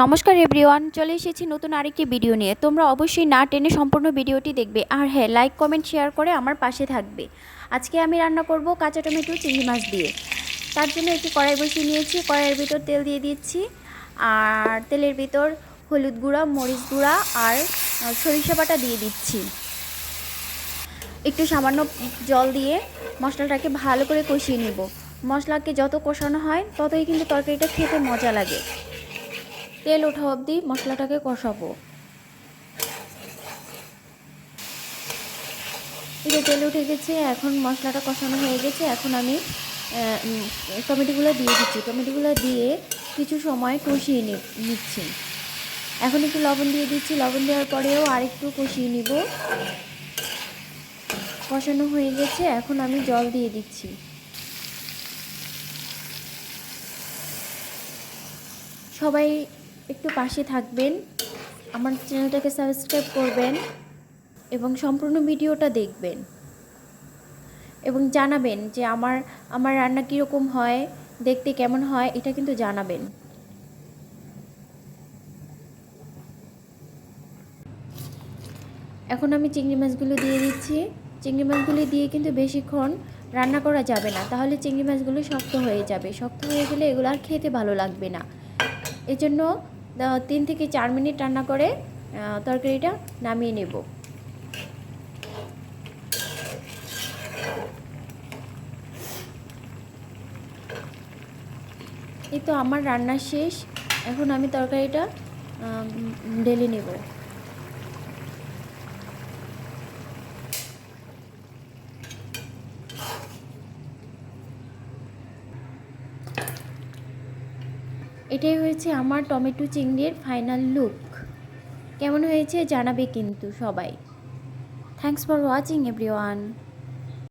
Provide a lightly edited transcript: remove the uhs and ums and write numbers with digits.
নমস্কার এভরিওয়ান, চলে এসেছি নতুন আরেকটি ভিডিও নিয়ে। তোমরা অবশ্যই না টেনে সম্পূর্ণ ভিডিওটি দেখবে, আর হ্যাঁ, লাইক কমেন্ট শেয়ার করে আমার পাশে থাকবে। আজকে আমি রান্না করব কাঁচা টমেটো চিংড়ি মাছ দিয়ে। তার জন্য একটি কড়াই বসিয়ে নিয়েছি, কড়াইয়ের ভিতর তেল দিয়ে দিচ্ছি, আর তেলের ভিতর হলুদ গুঁড়া, মরিচ গুঁড়া আর সরিষা বাটা দিয়ে দিচ্ছি। একটু সামান্য জল দিয়ে মশলাটাকে ভালো করে কষিয়ে নেব। মশলাকে যত কষানো হয় ততই কিন্তু তরকারিটা খেতে মজা লাগে। তেল ওঠা অবধি মশলাটাকে কষাবো। এটা তেল উঠে গেছে, এখন মশলাটা কষানো হয়ে গেছে। এখন আমি টমেটোগুলো দিয়ে দিচ্ছি। টমেটোগুলো দিয়ে কিছু সময় কষিয়ে নিচ্ছি। এখন একটু লবণ দিয়ে দিচ্ছি। লবণ দেওয়ার পরেও আরেকটু কষিয়ে নিব। কষানো হয়ে গেছে, এখন আমি জল দিয়ে দিচ্ছি। সবাই একটু পাশে থাকবেন, আমার চ্যানেলটাকে সাবস্ক্রাইব করবেন এবং সম্পূর্ণ ভিডিওটা দেখবেন এবং জানাবেন যে আমার রান্না কীরকম হয়, দেখতে কেমন হয়, এটা কিন্তু জানাবেন। এখন আমি চিংড়ি মাছগুলো দিয়ে দিচ্ছি। চিংড়ি মাছগুলো দিয়ে কিন্তু বেশিক্ষণ রান্না করা যাবে না, তাহলে চিংড়ি মাছগুলো শক্ত হয়ে যাবে। শক্ত হয়ে গেলে এগুলো আর খেতে ভালো লাগবে না। এজন্য 3 থেকে 4 মিনিট রান্না করে তরকারিটা নামিয়ে নেব। এই তো আমার রান্না শেষ। এখন আমি তরকারিটা ঢেলে নেব। এটাই হয়েছে আমার টমেটো চিংড়ির ফাইনাল লুক। কেমন হয়েছে জানাবে কিন্তু সবাই। Thanks for watching everyone.